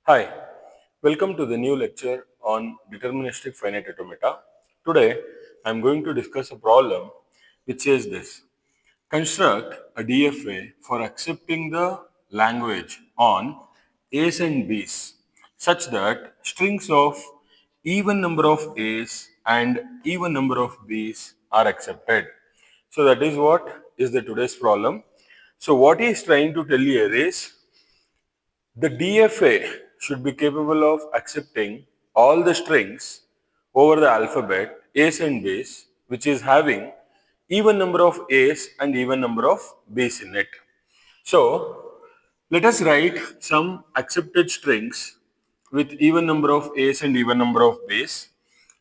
Hi, welcome to the new lecture on deterministic finite automata. Today, I am going to discuss a problem which says this. Construct a DFA for accepting the language on A's and B's such that strings of even number of A's and even number of B's are accepted. So that is what is the today's problem. So what he is trying to tell here is the DFA should be capable of accepting all the strings over the alphabet A's and B's, which is having even number of A's and even number of B's in it. So let us write some accepted strings with even number of A's and even number of B's.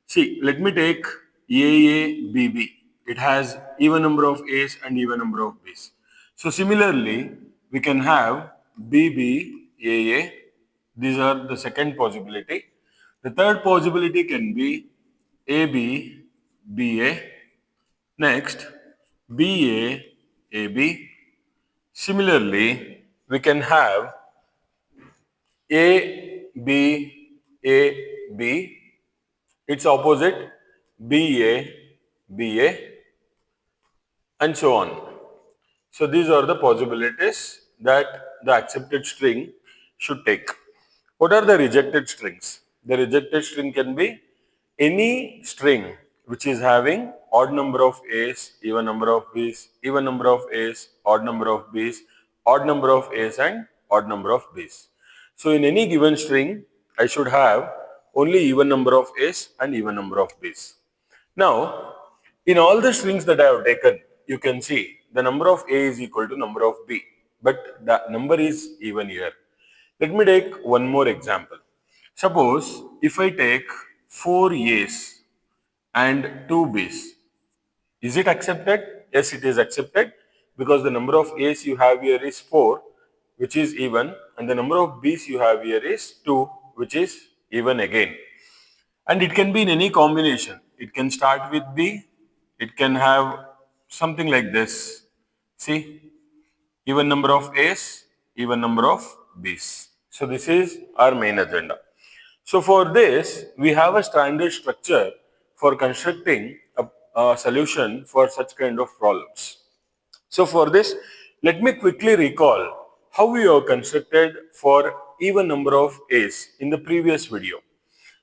See, let me take AABB. It has even number of A's and even number of B's. So similarly, we can have BBAA. These are the second possibility. The third possibility can be ABBA. Next, BAAB. Similarly, we can have ABAB. Its opposite BABA, and so on. So these are the possibilities that the accepted string should take. What are the rejected strings? The rejected string can be any string which is having odd number of A's, even number of B's, even number of A's, odd number of B's, odd number of A's and odd number of B's. So in any given string, I should have only even number of A's and even number of B's. Now, in all the strings that I have taken, you can see the number of A is equal to number of B, but the number is even here. Let me take one more example. Suppose if I take 4 A's and 2 B's, is it accepted? Yes, it is accepted because the number of A's you have here is 4, which is even, and the number of B's you have here is 2, which is even again. And it can be in any combination. It can start with B, it can have something like this. See, even number of A's, even number of B's. So this is our main agenda. So for this, we have a standard structure for constructing a solution for such kind of problems. So for this, let me quickly recall how we have constructed for even number of A's in the previous video.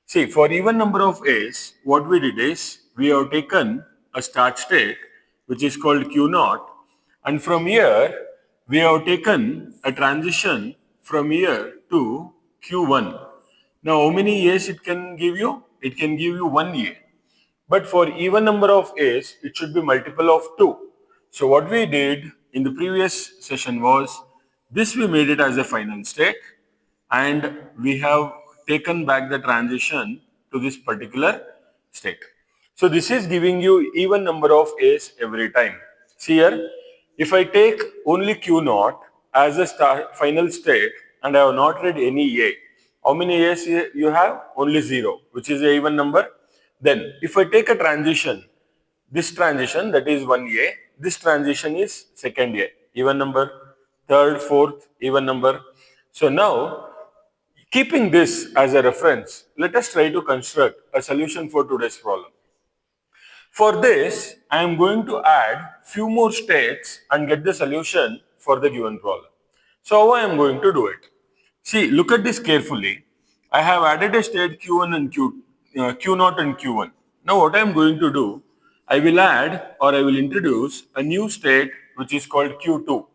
See, for even number of A's, what we did is we have taken a start state which is called Q naught, and from here we have taken a transition from here to Q1. Now, how many A's it can give you? It can give you 1 A. But for even number of A's, it should be multiple of 2. So what we did in the previous session was this we made it as a final state, and we have taken back the transition to this particular state. So this is giving you even number of A's every time. See here, if I take only Q naught as a final state and I have not read any A, how many A's you have? Only 0, which is a even number. Then if I take a transition, this transition that is 1A, this transition is second A, even number, third, fourth, even number. So now, keeping this as a reference, let us try to construct a solution for today's problem. For this, I am going to add few more states and get the solution for the given problem. So how I am going to do it? See, look at this carefully. I have added a state Q1 and Q0 and Q1. Now what I am going to do, I will add or I will introduce a new state which is called Q2.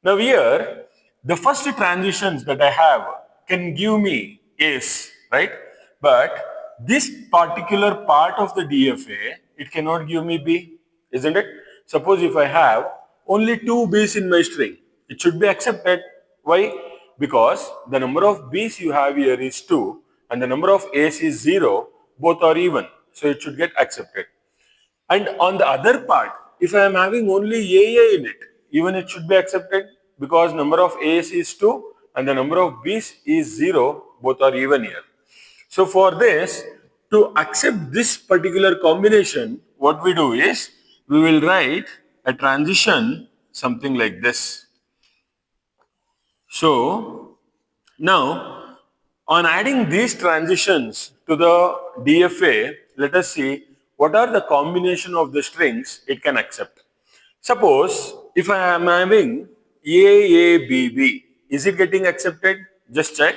Now here, the first transitions that I have can give me A's, right? But this particular part of the DFA, it cannot give me B, isn't it? Suppose if I have only 2 B's in my string, it should be accepted. Why? Because the number of B's you have here is 2 and the number of A's is 0, both are even. So it should get accepted. And on the other part, if I am having only AA in it, even it should be accepted because number of A's is 2 and the number of B's is 0, both are even here. So for this, to accept this particular combination, what we do is, we will write a transition something like this. So now, On adding these transitions to the DFA, let us see what are the combination of the strings it can accept. Suppose if I am having AABB, is it getting accepted? Just check.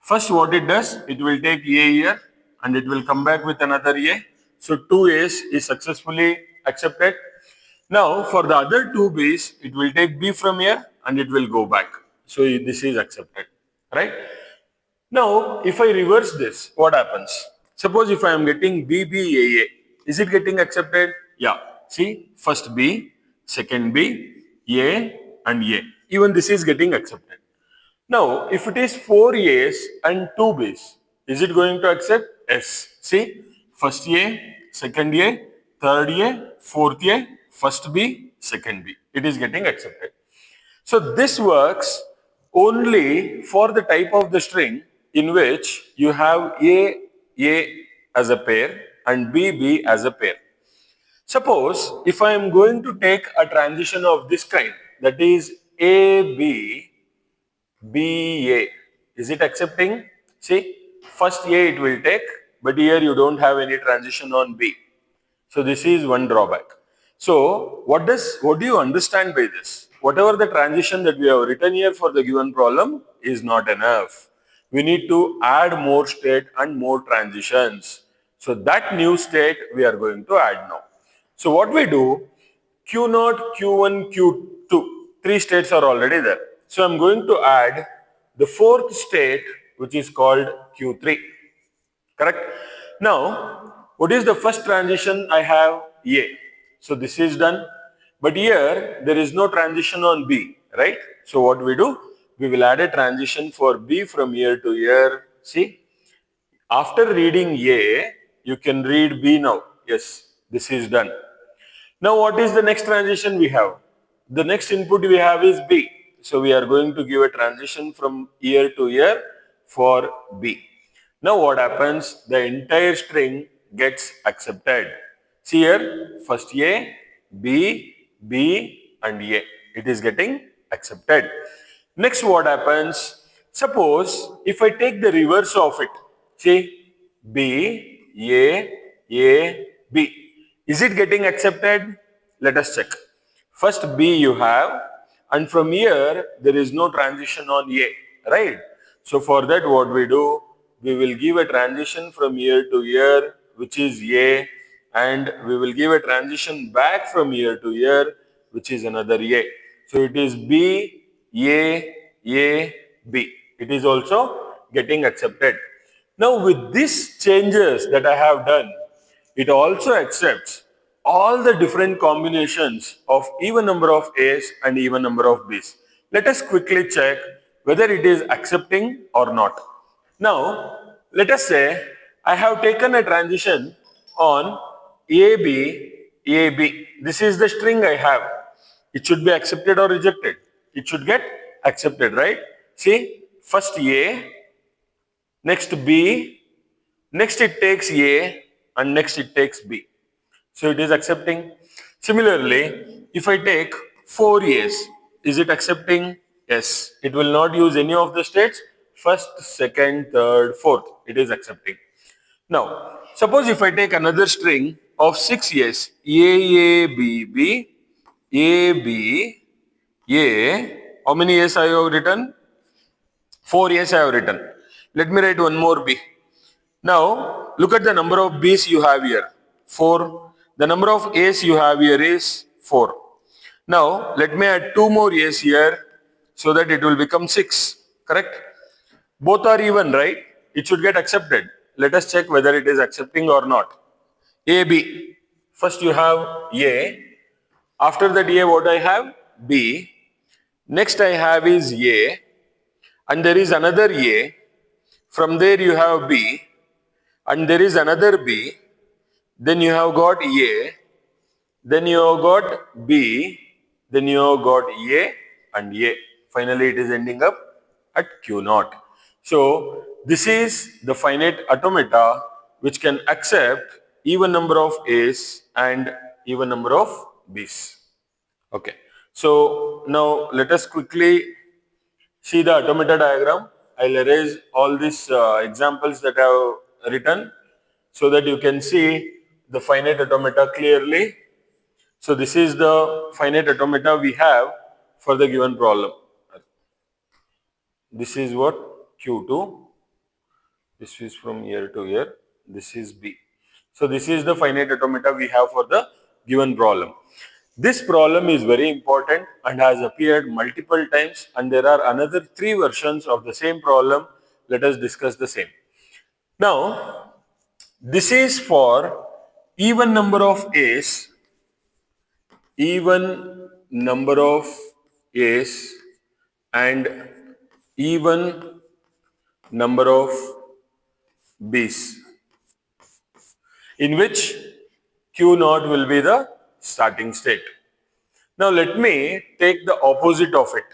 First what it does, it will take A here and it will come back with another A. So two A's is successfully accepted. Now for the other two B's, it will take B from here and it will go back. So this is accepted, right? Now, if I reverse this, what happens? Suppose if I am getting BBAA, is it getting accepted? Yeah. See, first B, second B, A and A. Even this is getting accepted. Now, if it is 4 A's and 2 B's, is it going to accept? Yes. See, first A, second A, third A, fourth A, first B, second B. It is getting accepted. So this works only for the type of the string in which you have A as a pair and B as a pair. Suppose if I am going to take a transition of this kind, that is AB, BA, is it accepting? See, first A it will take, but here you don't have any transition on B. So this is one drawback. So what do you understand by this? Whatever the transition that we have written here for the given problem is not enough. We need to add more state and more transitions. So that new state we are going to add now. So what we do, Q0, Q1, Q2, three states are already there. So I'm going to add the fourth state, which is called Q3. Correct? Now, what is the first transition I have? A. So this is done. But here, there is no transition on B, right? So what we do? We will add a transition for B from here to here. See? After reading A, you can read B now. Yes, this is done. Now what is the next transition we have? The next input we have is B. So we are going to give a transition from here to here for B. Now what happens? The entire string gets accepted. See here, first A, B, B and A. It is getting accepted. Next what happens? Suppose if I take the reverse of it, see B, A, B. Is it getting accepted? Let us check. First B you have, and from here there is no transition on A, right? So for that what we do? We will give a transition from here to here, which is A, and we will give a transition back from here to here, which is another A. So it is B, A, B. It is also getting accepted. Now with these changes that I have done, it also accepts all the different combinations of even number of A's and even number of B's. Let us quickly check whether it is accepting or not. Now, let us say I have taken a transition on AB. This is the string I have. It should be accepted or rejected. It should get accepted, right? See, first A, next B, next it takes A, and next it takes B. So it is accepting. Similarly, if I take 4 A's, is it accepting? Yes. It will not use any of the states. First, second, third, fourth. It is accepting. Now, suppose if I take another string of 6 A's, A. How many A's I have written? 4 A's I have written. Let me write one more B. Now, look at the number of B's you have here. 4. The number of A's you have here is 4. Now, let me add 2 more A's here so that it will become 6. Correct? Both are even, right? It should get accepted. Let us check whether it is accepting or not. AB. First you have A. After that A, what I have? B. Next I have is A. And there is another A. From there you have B. And there is another B. Then you have got A. Then you have got B. Then you have got A and A. Finally, it is ending up at Q0. So, this is the finite automata which can accept even number of A's and even number of B's. Okay. So, now let us quickly see the automata diagram. I'll erase all these examples that I have written so that you can see the finite automata clearly. So this is the finite automata we have for the given problem. This is what Q2. This is from year to year. This is B. So this is the finite automata we have for the given problem. This problem is very important and has appeared multiple times, and there are another 3 versions of the same problem. Let us discuss the same. Now, this is for even number of A's, even number of A's and even number of B's, in which Q naught will be the starting state. Now let me take the opposite of it.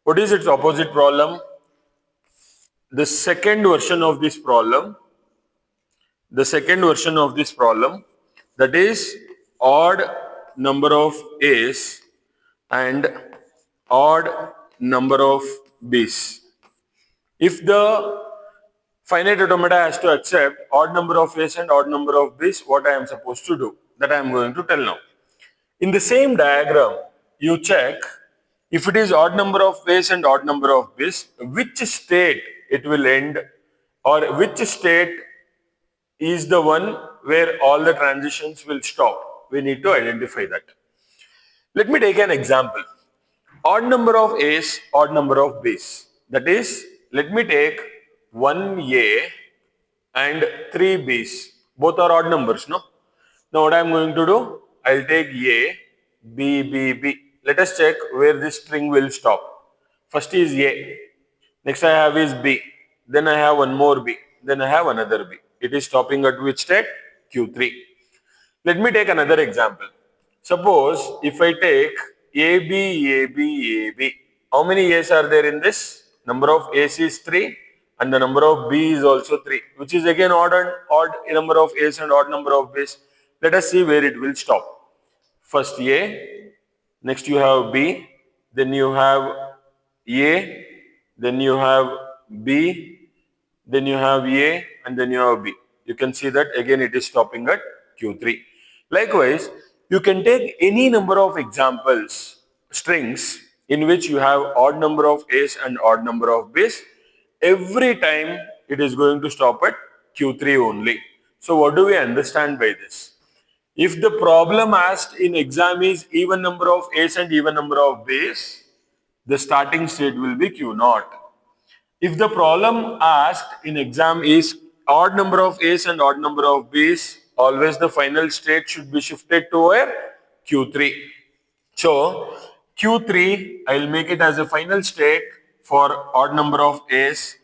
What is its opposite problem? The second version of this problem, that is odd number of A's and odd number of B's. If the finite automata has to accept odd number of A's and odd number of B's, what I am supposed to do? That I am going to tell now. In the same diagram, you check if it is odd number of A's and odd number of B's, which state it will end, or which state is the one where all the transitions will stop. We need to identify that. Let me take an example. Odd number of A's, odd number of B's. That is, let me take 1 A and 3 B's. Both are odd numbers, no? Now what I am going to do? I'll take A, B, B, B. Let us check where this string will stop. First is A. Next I have is B. Then I have one more B. Then I have another B. It is stopping at which state? Q3. Let me take another example. Suppose if I take AB, AB, AB. How many A's are there in this? Number of A's is 3 and the number of B is also 3, which is again odd number of A's and odd number of B's. Let us see where it will stop. First A, next you have B, then you have A, then you have B, then you have A, and then you have B. You can see that again it is stopping at Q3. Likewise, you can take any number of examples, strings, in which you have odd number of A's and odd number of B's. Every time it is going to stop at Q3 only. So what do we understand by this? If the problem asked in exam is even number of A's and even number of B's, the starting state will be Q naught. If the problem asked in exam is odd number of A's and odd number of B's, always the final state should be shifted to where? Q3. So Q3, I will make it as a final state for odd number of A's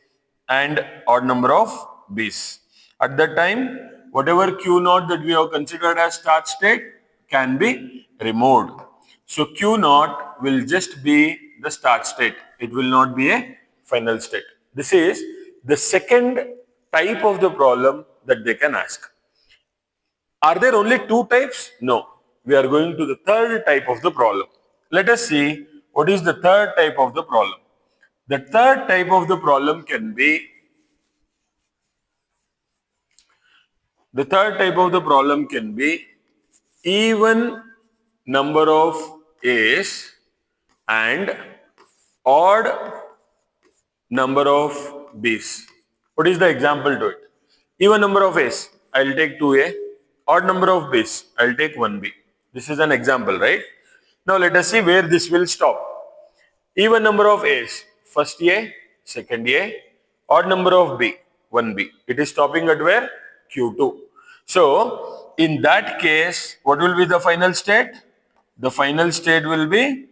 and odd number of B's. At that time, whatever Q naught that we have considered as start state can be removed. So Q naught will just be the start state. It will not be a final state. This is the second type of the problem that they can ask. Are there only 2 types? No. We are going to the third type of the problem. Let us see what is the third type of the problem. The third type of the problem can be even number of A's and odd number of B's. What is the example to it? Even number of A's, I will take 2A. Odd number of B's, I will take 1B. This is an example, right? Now let us see where this will stop. Even number of A's, first A, second A. Odd number of B, 1B. It is stopping at where? Q2. So in that case, what will be the final state? The final state will be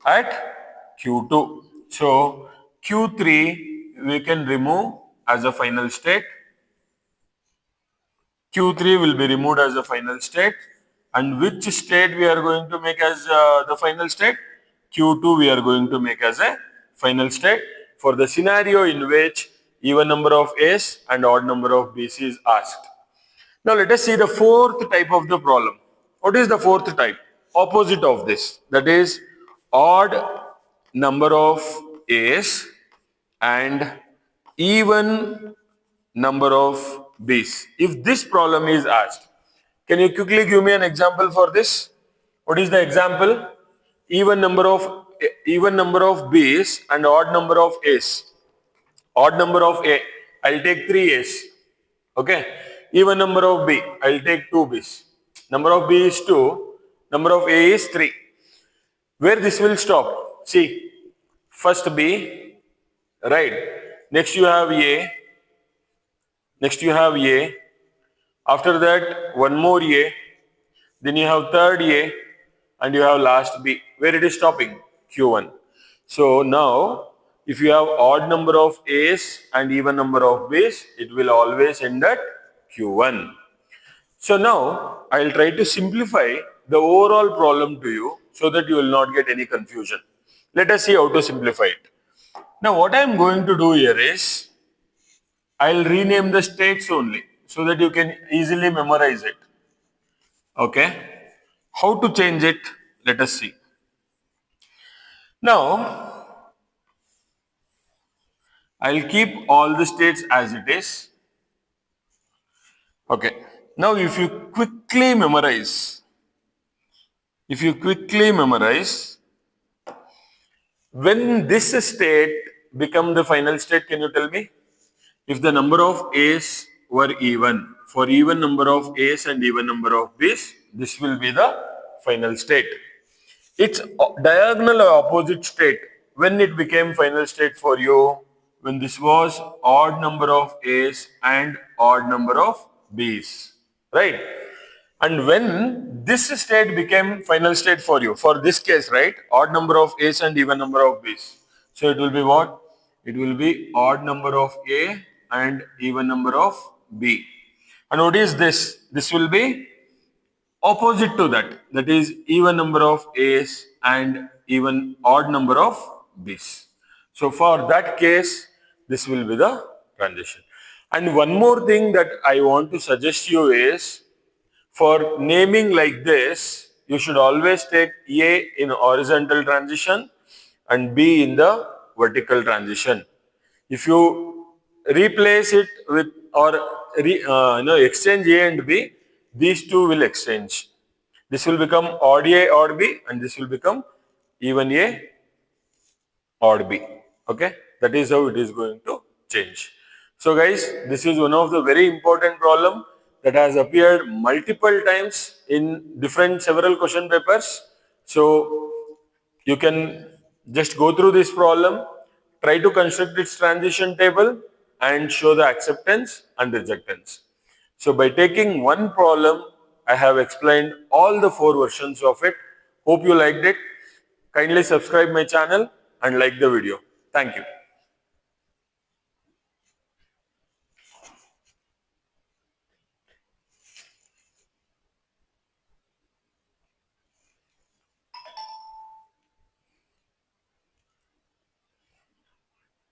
at Q2. So Q3 we can remove as a final state. Q3 will be removed as a final state. And which state we are going to make as the final state? Q2 we are going to make as a final state for the scenario in which even number of A's and odd number of B's is asked. Now let us see the fourth type of the problem. What is the fourth type? Opposite of this. That is odd number of A's and even number of Bs. If this problem is asked, can you quickly give me an example for this? What is the example? Even number of Bs and odd number of As. Odd number of A, I'll take 3 As. Okay. Even number of B, I'll take 2 Bs. Number of B is 2, number of A is 3. Where this will stop? See, first B, right? Next you have A, next you have A. After that, one more A. Then you have third A, and you have last B. Where it is stopping? Q1. So now, if you have odd number of A's and even number of B's, it will always end at Q1. So now, I'll try to simplify the overall problem to you so that you will not get any confusion. Let us see how to simplify it. Now, what I am going to do here is, I'll rename the states only so that you can easily memorize it. Okay. How to change it? Let us see. Now, I'll keep all the states as it is. Okay. Now, if you quickly memorize, when this state become the final state, can you tell me? If the number of A's were even, for even number of A's and even number of B's, this will be the final state. Its diagonal or opposite state, when it became final state for you, when this was odd number of A's and odd number of B's, right? And when this state became final state for you, for this case, right, odd number of A's and even number of B's. So it will be what? It will be odd number of A and even number of B. And what is this? This will be opposite to that, that is even number of A's and even odd number of B's. So for that case, this will be the transition. And one more thing that I want to suggest you is, for naming like this, you should always take A in horizontal transition and B in the vertical transition. If you replace it with or exchange A and B, these two will exchange. This will become odd A, odd B, and this will become even A, odd B. Okay, that is how it is going to change. So guys, this is one of the very important problem that has appeared multiple times in different several question papers. So you can just go through this problem, try to construct its transition table and show the acceptance and rejectance. So by taking one problem, I have explained all the 4 versions of it. Hope you liked it. Kindly subscribe my channel and like the video. Thank you.